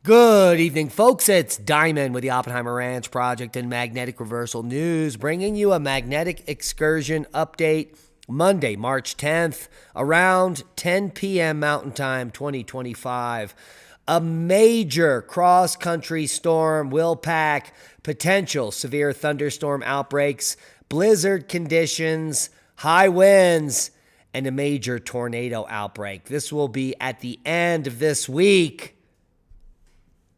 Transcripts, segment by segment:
Good evening, folks. It's Diamond with the Oppenheimer Ranch Project and Magnetic Reversal News, bringing you a magnetic excursion update Monday, March 10th, around 10 p.m. Mountain Time 2025. A major cross-country storm will pack potential severe thunderstorm outbreaks, blizzard conditions, high winds, and a major tornado outbreak. This will be at the end of this week.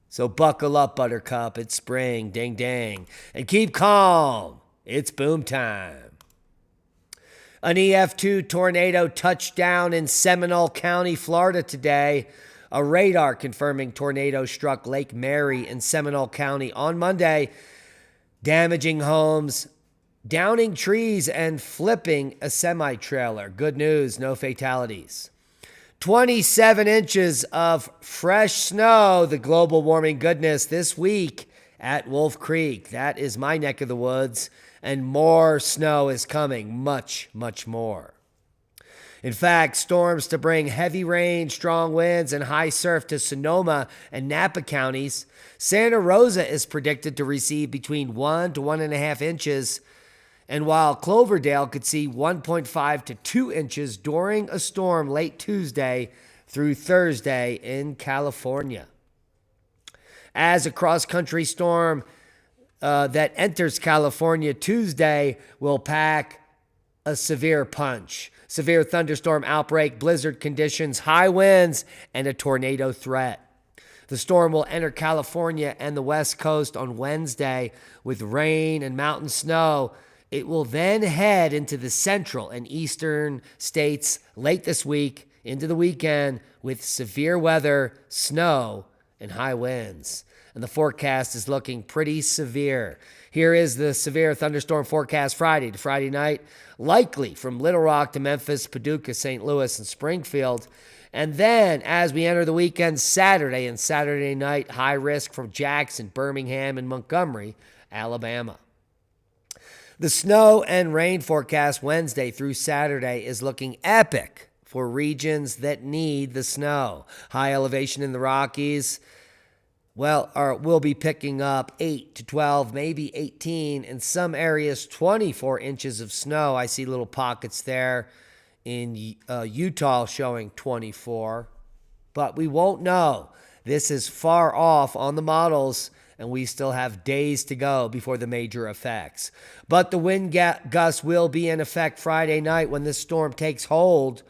So buckle up, Buttercup. It's spring. Ding, ding. And keep calm. It's boom time. An EF2 tornado touched down in Seminole County, Florida today. A radar confirming tornado struck Lake Mary in Seminole County on Monday, damaging homes, downing trees, and flipping a semi-trailer. Good news, no fatalities. 27 inches of fresh snow, the global warming goodness, this week at Wolf Creek. That is my neck of the woods, and more snow is coming, much, much more. In fact, storms to bring heavy rain, strong winds, and high surf to Sonoma and Napa counties. Santa Rosa is predicted to receive between 1 to 1.5 inches, and while Cloverdale could see 1.5 to 2 inches during a storm late Tuesday through Thursday in California. As a cross-country storm that enters California Tuesday will pack a severe punch. Severe thunderstorm outbreak, blizzard conditions, high winds, and a tornado threat. The storm will enter California and the West Coast on Wednesday with rain and mountain snow. It will then head into the central and eastern states late this week into the weekend with severe weather, snow, and high winds. And the forecast is looking pretty severe. Here is the severe thunderstorm forecast Friday to Friday night, likely from Little Rock to Memphis, Paducah, St. Louis, and Springfield. And then as we enter the weekend, Saturday and Saturday night, high risk from Jackson, Birmingham, and Montgomery, Alabama. The snow and rain forecast Wednesday through Saturday is looking epic for regions that need the snow. High elevation in the Rockies, will be picking up 8 to 12, maybe 18, in some areas 24 inches of snow. I see little pockets there in Utah showing 24, but we won't know. This is far off on the models, and we still have days to go before the major effects. But the wind gusts will be in effect Friday night when this storm takes hold.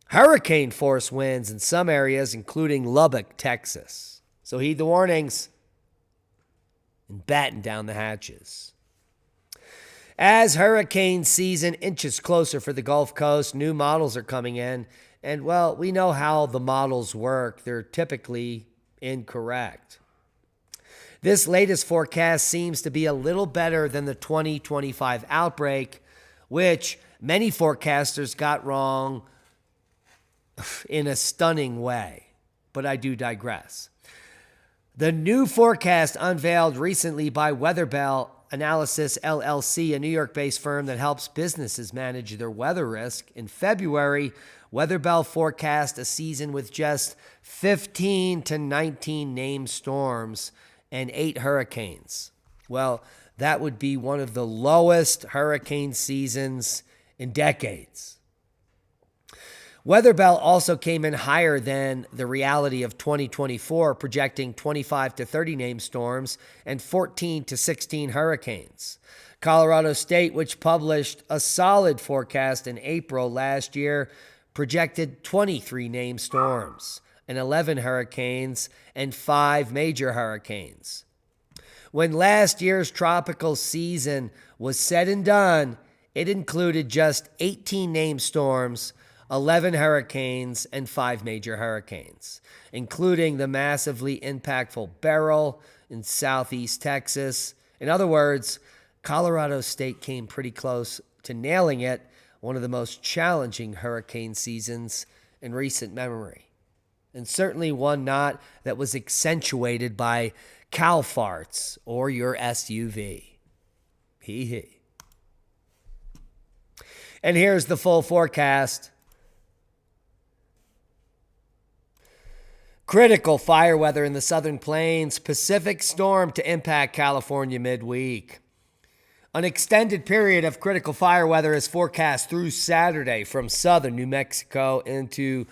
Hurricane force winds in some areas, including Lubbock, Texas. So heed the warnings and batten down the hatches. As hurricane season inches closer for the Gulf Coast, new models are coming in. And, well, we know how the models work. They're typically incorrect. This latest forecast seems to be a little better than the 2025 outbreak, which many forecasters got wrong in a stunning way. But I do digress. The new forecast unveiled recently by Weatherbell Analysis LLC, a New York-based firm that helps businesses manage their weather risk. In February, Weatherbell forecast a season with just 15 to 19 named storms and 8 hurricanes. Well, that would be one of the lowest hurricane seasons in decades. Weatherbell also came in higher than the reality of 2024, projecting 25 to 30 named storms and 14 to 16 hurricanes. Colorado State, which published a solid forecast in April last year, projected 23 named storms and 11 hurricanes and 5 major hurricanes. When last year's tropical season was said and done, it included just 18 named storms, 11 hurricanes, and 5 major hurricanes, including the massively impactful Beryl in southeast Texas. In other words, Colorado State came pretty close to nailing it, one of the most challenging hurricane seasons in recent memory. And certainly one not that was accentuated by cow farts or your SUV. Hee hee. And here's the full forecast. Critical fire weather in the southern plains. Pacific storm to impact California midweek. An extended period of critical fire weather is forecast through Saturday from southern New Mexico into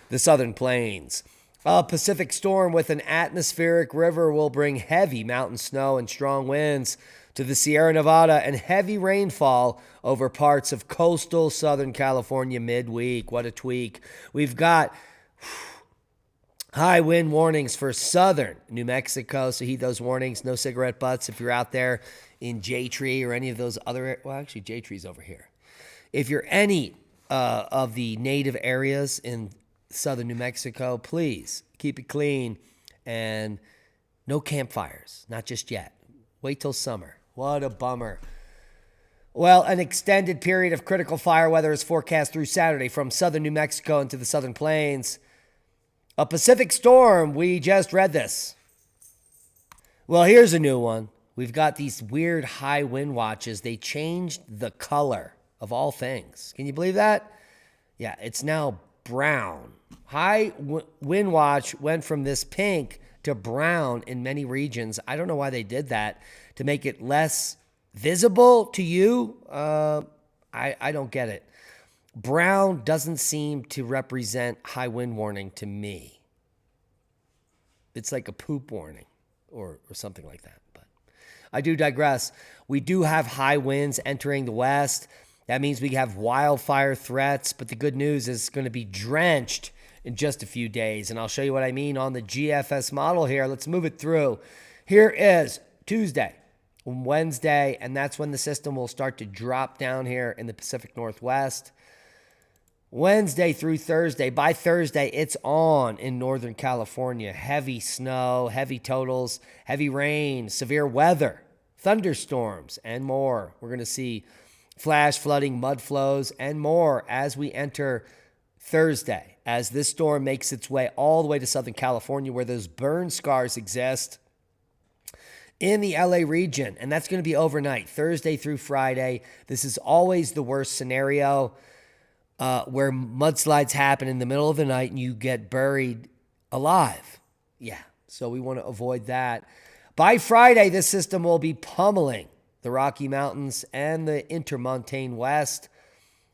the southern plains. A Pacific storm with an atmospheric river will bring heavy mountain snow and strong winds to the Sierra Nevada and heavy rainfall over parts of coastal Southern California midweek. What a tweak. We've got high wind warnings for southern New Mexico, so heed those warnings. No cigarette butts if you're out there in J-Tree or any of those other, well, actually, J-Tree's over here. If you're any of the native areas in southern New Mexico, please keep it clean and no campfires, not just yet. Wait till summer. What a bummer. Well, an extended period of critical fire weather is forecast through Saturday from southern New Mexico into the southern plains. A Pacific storm, we just read this. Well, here's a new one. We've got these weird high wind watches. They changed the color of all things. Can you believe that? Yeah, it's now brown. High wind watch went from this pink to brown in many regions. I don't know why they did that, to make it less visible to you. I don't get it. Brown doesn't seem to represent high wind warning to me. It's like a poop warning or something like that. But I do digress. We do have high winds entering the west. That means we have wildfire threats, but the good news is it's going to be drenched in just a few days. And I'll show you what I mean on the GFS model here. Let's move it through. Here is Tuesday, Wednesday, and that's when the system will start to drop down here in the Pacific Northwest. Wednesday through Thursday. By Thursday, it's on in Northern California. Heavy snow, heavy totals, heavy rain, severe weather, thunderstorms, and more. We're going to see flash flooding, mud flows, and more as we enter Thursday, as this storm makes its way all the way to Southern California, where those burn scars exist in the LA region. And that's going to be overnight, Thursday through Friday. This is always the worst scenario, where mudslides happen in the middle of the night and you get buried alive. Yeah, so we want to avoid that. By Friday, this system will be pummeling the Rocky Mountains and the Intermontane West.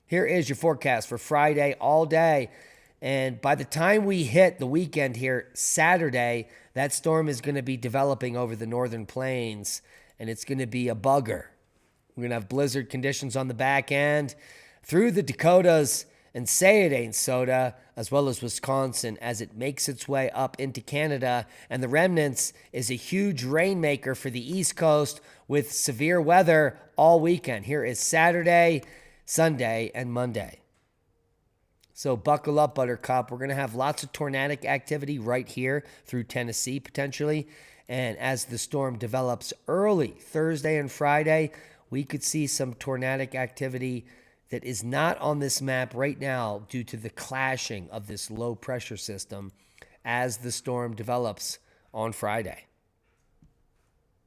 Here is your forecast for Friday all day. And by the time we hit the weekend here, Saturday, that storm is going to be developing over the northern plains, and it's going to be a bugger. We're going to have blizzard conditions on the back end through the Dakotas and say it ain't soda, as well as Wisconsin, as it makes its way up into Canada. And the remnants is a huge rainmaker for the East Coast with severe weather all weekend. Here is Saturday, Sunday, and Monday. So buckle up, Buttercup. We're going to have lots of tornadic activity right here through Tennessee, potentially. And as the storm develops early Thursday and Friday, we could see some tornadic activity that is not on this map right now due to the clashing of this low pressure system as the storm develops on Friday.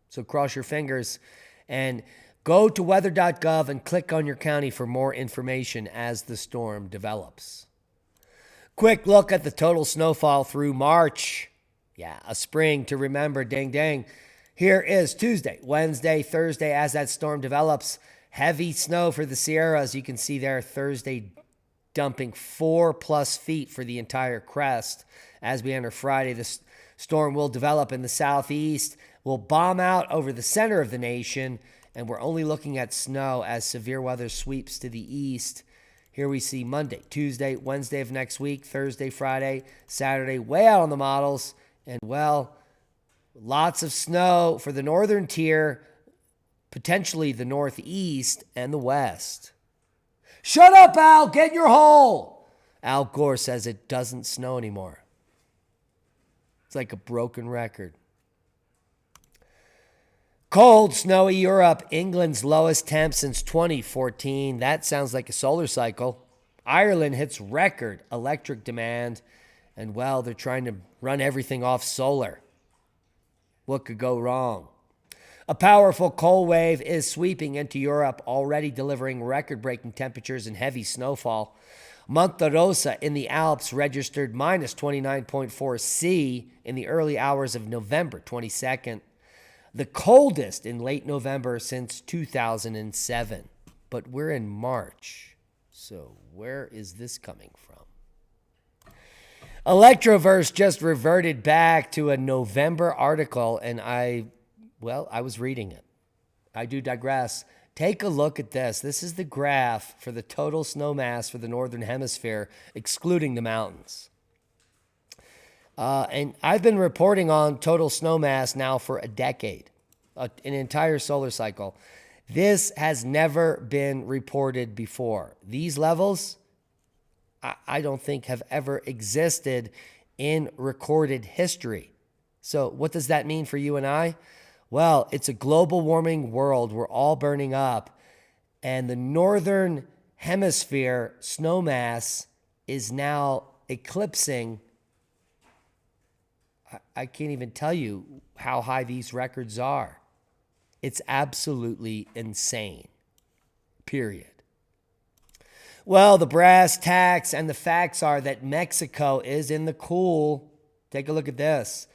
So cross your fingers and go to weather.gov and click on your county for more information as the storm develops. Quick look at the total snowfall through March. Yeah, a spring to remember, ding, ding. Here is Tuesday, Wednesday, Thursday as that storm develops. Heavy snow for the Sierras. You can see there Thursday dumping 4+ feet for the entire crest. As we enter Friday, the storm will develop in the southeast, will bomb out over the center of the nation, and we're only looking at snow as severe weather sweeps to the east. Here we see Monday, Tuesday, Wednesday of next week, Thursday, Friday, Saturday, way out on the models, and well, lots of snow for the northern tier, potentially the northeast and the west. Shut up, Al! Get in your hole! Al Gore says it doesn't snow anymore. It's like a broken record. Cold, snowy Europe. England's lowest temp since 2014. That sounds like a solar cycle. Ireland hits record electric demand. And, well, they're trying to run everything off solar. What could go wrong? A powerful cold wave is sweeping into Europe, already delivering record-breaking temperatures and heavy snowfall. Monte Rosa in the Alps registered minus 29.4 C in the early hours of November 22nd, the coldest in late November since 2007. But we're in March, so where is this coming from? Electroverse just reverted back to a November article, and I was reading it. I do digress. Take a look at this. This is the graph for the total snow mass for the Northern Hemisphere, excluding the mountains. And I've been reporting on total snow mass now for a decade, an entire solar cycle. This has never been reported before. These levels, I don't think have ever existed in recorded history. So what does that mean for you and I? Well, it's a global warming world. We're all burning up. And the Northern Hemisphere snow mass is now eclipsing. I can't even tell you how high these records are. It's absolutely insane. Period. Well, the brass tacks and the facts are that Mexico is in the cool. Take a look at this.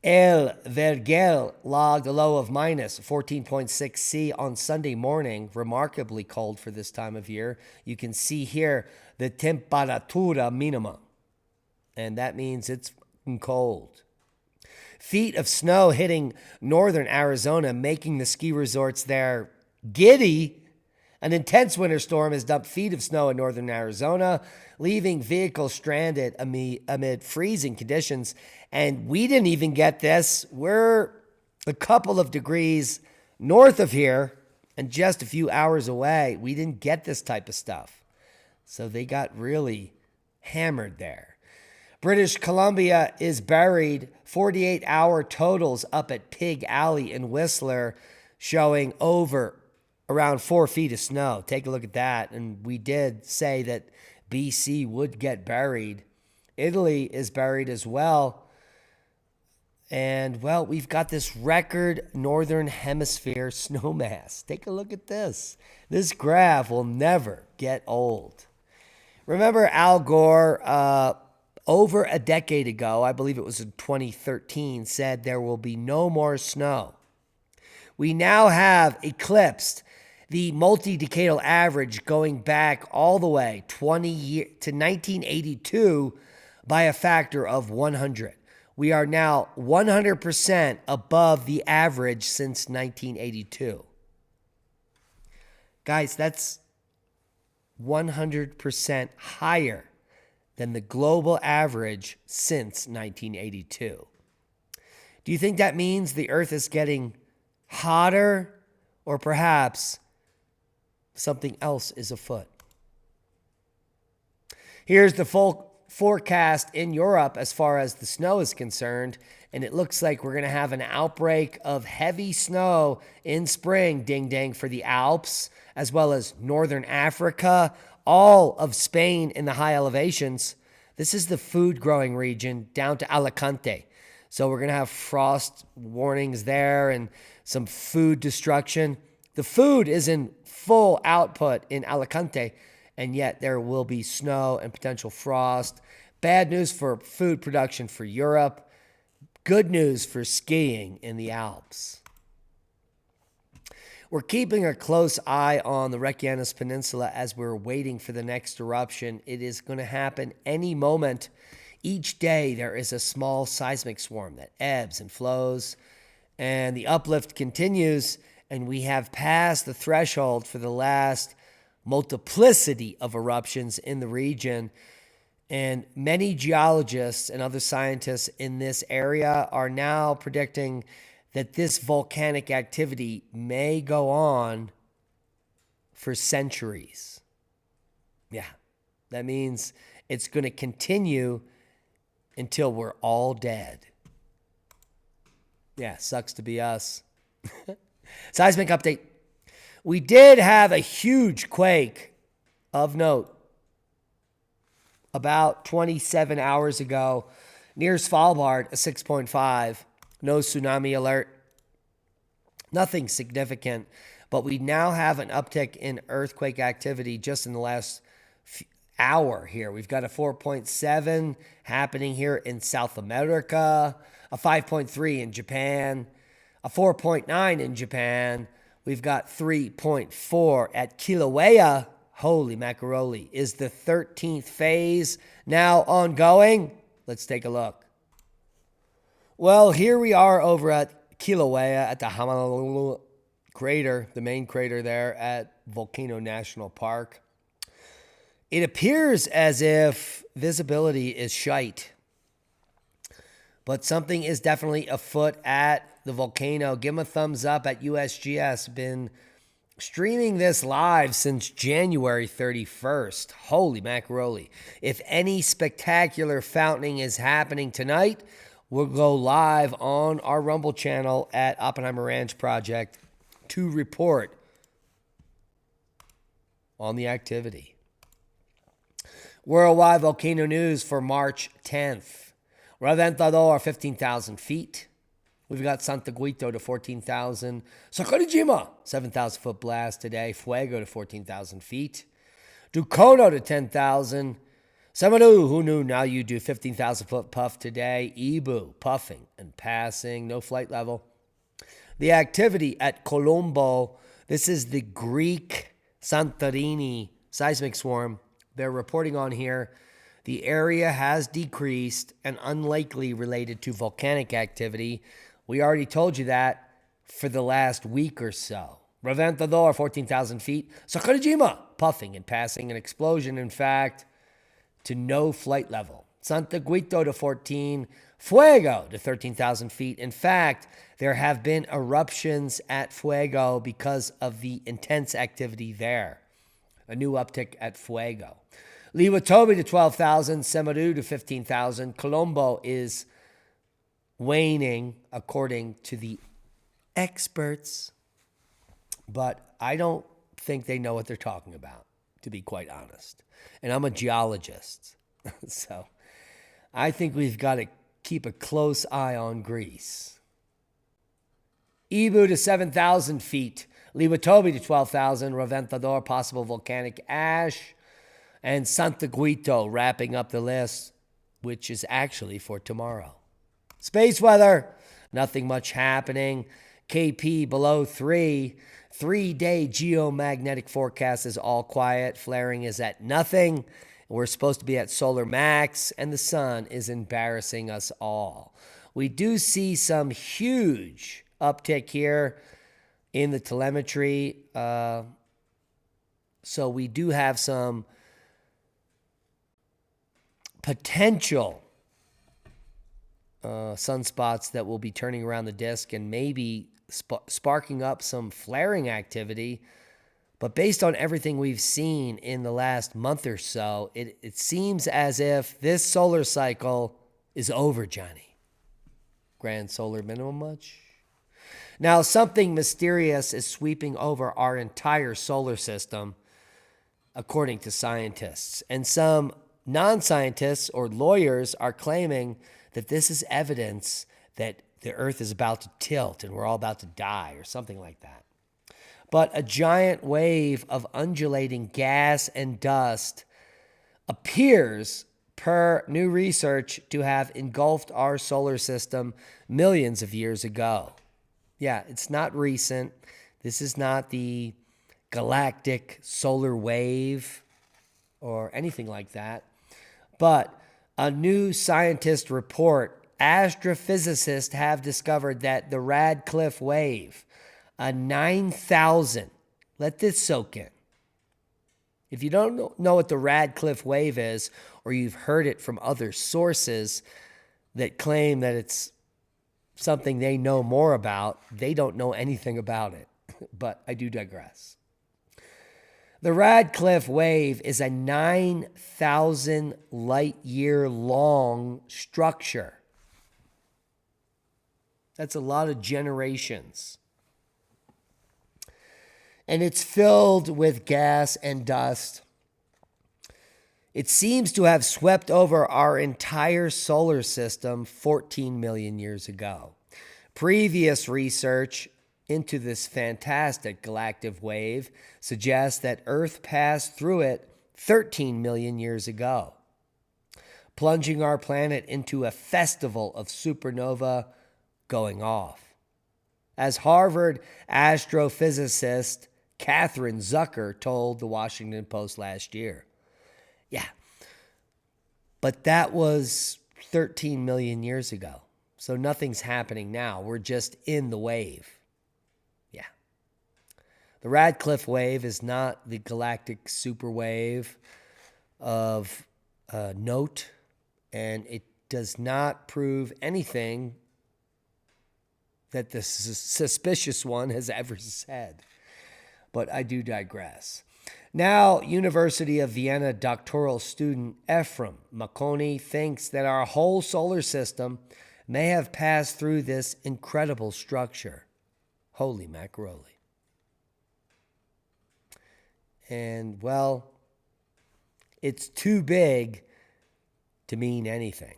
El Vergel logged a low of minus 14.6 C on Sunday morning, remarkably cold for this time of year. You can see here the temperatura minima, and that means it's cold. Feet of snow hitting northern Arizona, making the ski resorts there giddy. An intense winter storm has dumped feet of snow in northern Arizona, leaving vehicles stranded amid freezing conditions. And we didn't even get this. We're a couple of degrees north of here and just a few hours away. We didn't get this type of stuff. So they got really hammered there. British Columbia is buried. 48-hour totals up at Pig Alley in Whistler, showing around 4 feet of snow. Take a look at that. And we did say that BC would get buried. Italy is buried as well. And, well, we've got this record Northern Hemisphere snow mass. Take a look at this. This graph will never get old. Remember Al Gore, over a decade ago, I believe it was in 2013, said there will be no more snow. We now have eclipsed the multi-decadal average going back all the way 20 years to 1982 by a factor of 100. We are now 100% above the average since 1982. Guys, that's 100% higher than the global average since 1982. Do you think that means the Earth is getting hotter, or perhaps something else is afoot? Here's the full forecast in Europe as far as the snow is concerned, and it looks like we're going to have an outbreak of heavy snow in spring, ding-dang, for the Alps, as well as northern Africa, all of Spain in the high elevations. This is the food-growing region down to Alicante. So we're going to have frost warnings there and some food destruction. The food is in full output in Alicante, and yet there will be snow and potential frost. Bad news for food production for Europe. Good news for skiing in the Alps. We're keeping a close eye on the Reykjanes Peninsula as we're waiting for the next eruption. It is going to happen any moment. Each day there is a small seismic swarm that ebbs and flows, and the uplift continues, and we have passed the threshold for the last multiplicity of eruptions in the region. And many geologists and other scientists in this area are now predicting that this volcanic activity may go on for centuries. Yeah, that means it's going to continue until we're all dead. Yeah, sucks to be us. Seismic update. We did have a huge quake of note about 27 hours ago near Svalbard, a 6.5. No tsunami alert. Nothing significant, but we now have an uptick in earthquake activity just in the last hour here. We've got a 4.7 happening here in South America, a 5.3 in Japan, a 4.9 in Japan. We've got 3.4 at Kilauea. Holy macaroni. Is the 13th phase now ongoing? Let's take a look. Well, here we are over at Kilauea at the Honolulu crater, the main crater there at Volcano National Park. It appears as if visibility is shite, but something is definitely afoot at the volcano. Give them a thumbs up at USGS. Been streaming this live since January 31st. Holy macaroni. If any spectacular fountaining is happening tonight, we'll go live on our Rumble channel at Oppenheimer Ranch Project to report on the activity. Worldwide volcano news for March 10th. Reventador, 15,000 feet. We've got Santa Guito to 14,000. Sakurajima, 7,000 foot blast today. Fuego to 14,000 feet. Dukono to 10,000. Samadu, who knew? Now you do 15,000 foot puff today. Ibu, puffing and passing. No flight level. The activity at Colombo. This is the Greek Santorini seismic swarm. They're reporting on here. The area has decreased and unlikely related to volcanic activity. We already told you that for the last week or so. Reventador, 14,000 feet. Sakurajima, puffing and passing. An explosion, in fact, to no flight level. Santa Guito to 14. Fuego to 13,000 feet. In fact, there have been eruptions at Fuego because of the intense activity there. A new uptick at Fuego. Liwatobi to 12,000. Semaru to 15,000. Colombo is waning, according to the experts. But I don't think they know what they're talking about, to be quite honest. And I'm a geologist. So I think we've got to keep a close eye on Greece. Ibu to 7,000 feet. Liwatobi to 12,000. Reventador, possible volcanic ash. And Santa Guito wrapping up the list, which is actually for tomorrow. Space weather, nothing much happening. KP below 3. 3-day geomagnetic forecast is all quiet. Flaring is at nothing. We're supposed to be at solar max, and the sun is embarrassing us all. We do see some huge uptick here in the telemetry. So we do have some potential sunspots that will be turning around the disk and maybe sparking up some flaring activity. But based on everything we've seen in the last month or so, it seems as if this solar cycle is over, Johnny. Grand solar minimum much? Now, something mysterious is sweeping over our entire solar system, according to scientists. And some non-scientists or lawyers are claiming that this is evidence that the Earth is about to tilt and we're all about to die or something like that. But a giant wave of undulating gas and dust appears, per new research, to have engulfed our solar system millions of years ago. Yeah, it's not recent. This is not the galactic solar wave or anything like that. But a new scientist report, astrophysicists have discovered that the Radcliffe wave, a 9,000, let this soak in. If you don't know what the Radcliffe wave is, or you've heard it from other sources that claim that it's something they know more about, they don't know anything about it. But I do digress. The Radcliffe wave is a 9,000 light year long structure. That's a lot of generations. And it's filled with gas and dust. It seems to have swept over our entire solar system 14 million years ago. Previous research into this fantastic galactic wave suggests that Earth passed through it 13 million years ago, plunging our planet into a festival of supernova going off. As Harvard astrophysicist Catherine Zucker told the Washington Post last year. Yeah, but that was 13 million years ago. So nothing's happening now. We're just in the wave. Yeah. The Radcliffe wave is not the galactic superwave of note, and it does not prove anything that the suspicious one has ever said. But I do digress. Now, University of Vienna doctoral student Ephraim Makoni thinks that our whole solar system may have passed through this incredible structure. Holy macaroni. And, well, it's too big to mean anything.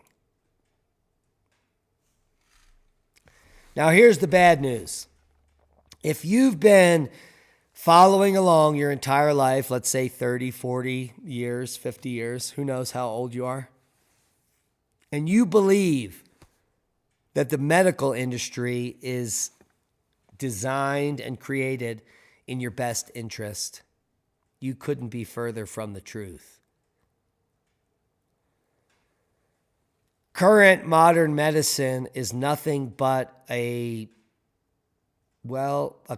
Now, here's the bad news. If you've been following along your entire life, let's say 30, 40 years, 50 years, who knows how old you are, and you believe that the medical industry is designed and created in your best interest, you couldn't be further from the truth. Current modern medicine is nothing but a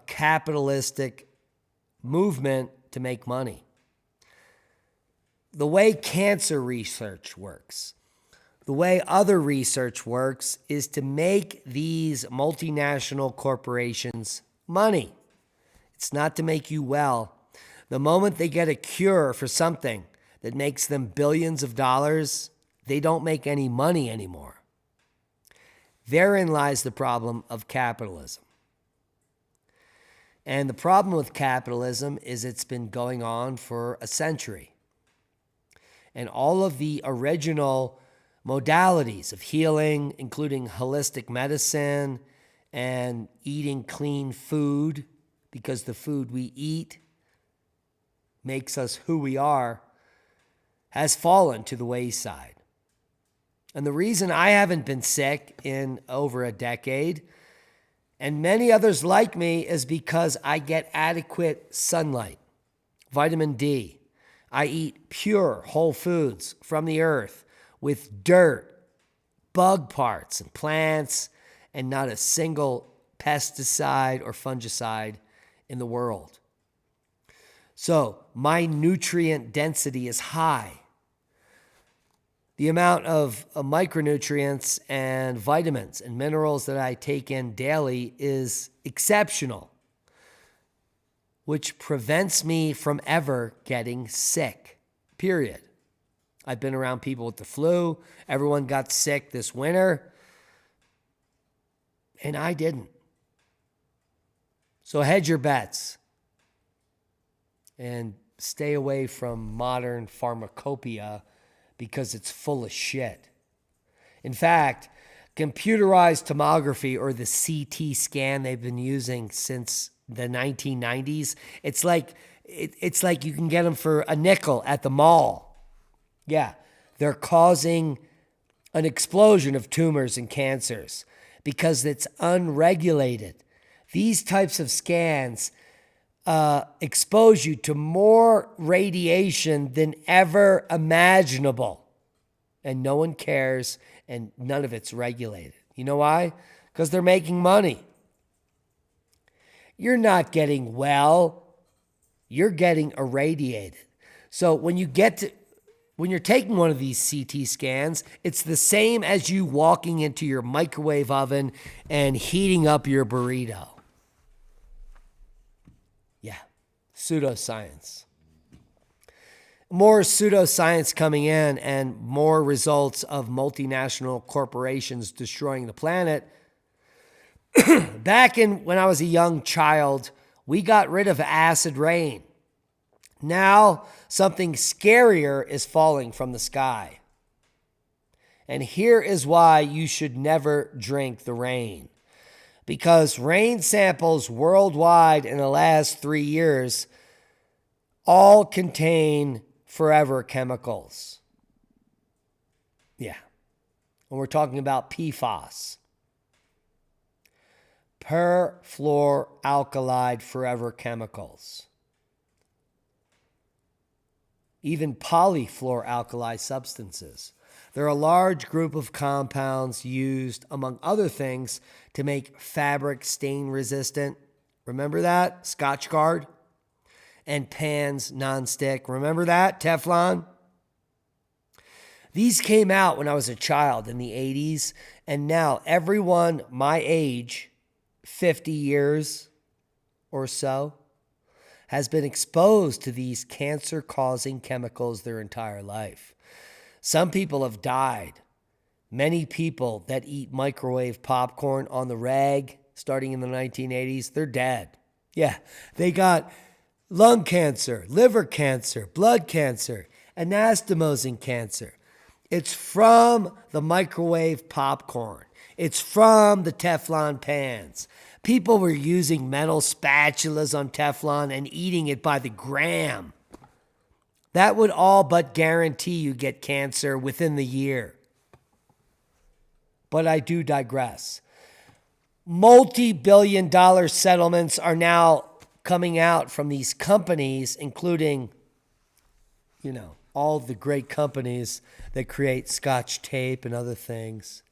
capitalistic movement to make money. The way cancer research works, the way other research works, is to make these multinational corporations money. It's not to make you well. The moment they get a cure for something that makes them billions of dollars, they don't make any money anymore. Therein lies the problem of capitalism. And the problem with capitalism is it's been going on for a century. And all of the original modalities of healing, including holistic medicine and eating clean food, because the food we eat makes us who we are, has fallen to the wayside. And the reason I haven't been sick in over a decade, and many others like me, is because I get adequate sunlight, vitamin D. I eat pure whole foods from the earth with dirt, bug parts, and plants, and not a single pesticide or fungicide in the world. So my nutrient density is high. The amount of micronutrients and vitamins and minerals that I take in daily is exceptional, which prevents me from ever getting sick, period. I've been around people with the flu. Everyone got sick this winter, and I didn't. So hedge your bets and stay away from modern pharmacopoeia, because it's full of shit. In fact, computerized tomography, or the CT scan they've been using since the 1990s, it's like you can get them for a nickel at the mall. Yeah, they're causing an explosion of tumors and cancers because it's unregulated. These types of scans expose you to more radiation than ever imaginable. And no one cares, and none of it's regulated. You know why? Because they're making money. You're not getting well. You're getting irradiated. So when you're taking one of these CT scans, it's the same as you walking into your microwave oven and heating up your burrito. Yeah, pseudoscience. More pseudoscience coming in and more results of multinational corporations destroying the planet. Back when I was a young child, we got rid of acid rain. Now, something scarier is falling from the sky. And here is why you should never drink the rain. Because rain samples worldwide in the last 3 years all contain forever chemicals. Yeah. And we're talking about PFAS. Perfluoralkyl forever chemicals. Even polyfluoralkyl substances. They're a large group of compounds used, among other things, to make fabric stain resistant. Remember that? Scotchgard. And pans nonstick. Remember that? Teflon. These came out when I was a child in the 80s, and now everyone my age, 50 years or so, has been exposed to these cancer-causing chemicals their entire life. Some people have died. Many people that eat microwave popcorn on the reg starting in the 1980s, they're dead. Yeah, they got lung cancer, liver cancer, blood cancer, anastomosing cancer. It's from the microwave popcorn. It's from the Teflon pans. People were using metal spatulas on Teflon and eating it by the gram. That would all but guarantee you get cancer within the year. But I do digress. Multi-billion-dollar settlements are now coming out from these companies, including, all the great companies that create Scotch tape and other things.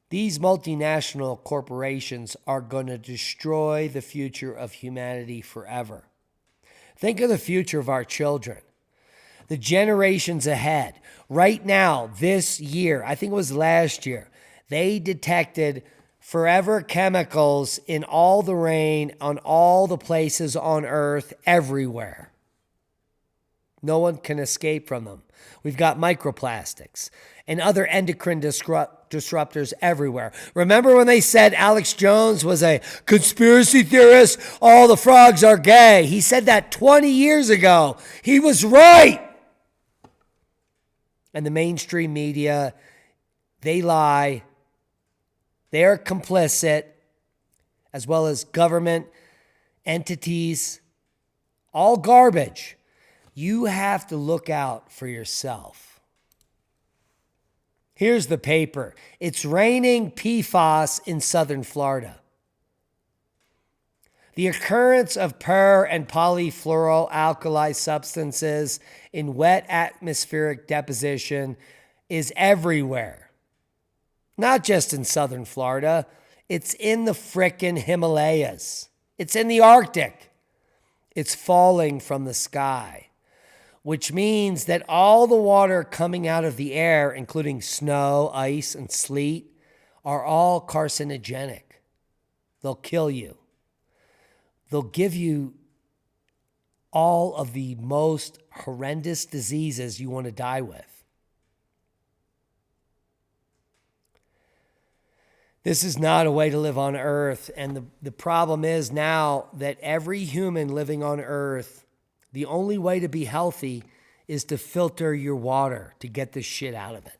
These multinational corporations are going to destroy the future of humanity forever. Think of the future of our children, the generations ahead. Right now, this year, I think it was last year, they detected forever chemicals in all the rain, on all the places on Earth, everywhere. No one can escape from them. We've got microplastics and other endocrine disruptors everywhere. Remember when they said Alex Jones was a conspiracy theorist? All the frogs are gay. He said that 20 years ago. He was right. And the mainstream media, they lie. They're complicit, as well as government entities. All garbage. You have to look out for yourself. Here's the paper. It's raining PFAS in southern Florida. The occurrence of per and polyfluoroalkyl substances in wet atmospheric deposition is everywhere. Not just in southern Florida. It's in the frickin' Himalayas. It's in the Arctic. It's falling from the sky, which means that all the water coming out of the air, including snow, ice, and sleet, are all carcinogenic. They'll kill you. They'll give you all of the most horrendous diseases you want to die with. This is not a way to live on Earth. And the problem is now that every human living on Earth, the only way to be healthy is to filter your water to get this shit out of it.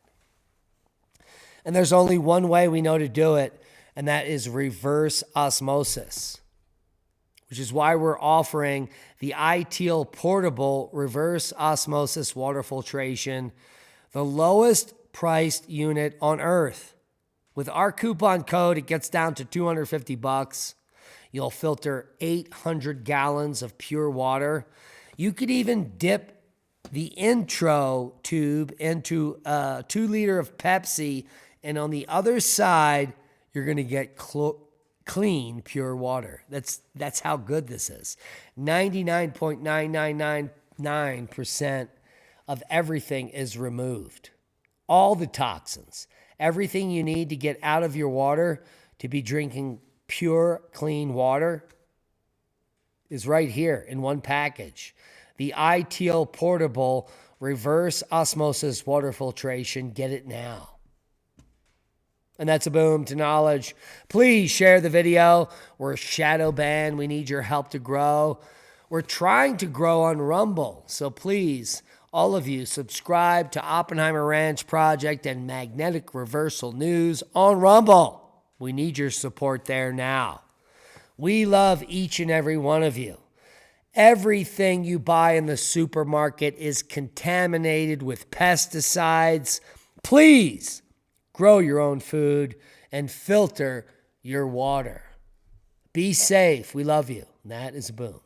And there's only one way we know to do it, and that is reverse osmosis, which is why we're offering the ITEAL Portable Reverse Osmosis Water Filtration, the lowest priced unit on Earth. With our coupon code, it gets down to $250. You'll filter 800 gallons of pure water. You could even dip the intro tube into a 2 liter of Pepsi, and on the other side, you're going to get clean, pure water. That's how good this is. 99.9999% of everything is removed. All the toxins. Everything you need to get out of your water to be drinking pure, clean water is right here in one package. The ITEAL Portable Reverse Osmosis Water Filtration. Get it now. And that's a boom to knowledge. Please share the video. We're shadow banned. We need your help to grow. We're trying to grow on Rumble. So please, all of you, subscribe to Oppenheimer Ranch Project and Magnetic Reversal News on Rumble. We need your support there now. We love each and every one of you. Everything you buy in the supermarket is contaminated with pesticides. Please grow your own food and filter your water. Be safe. We love you. And that is a boom.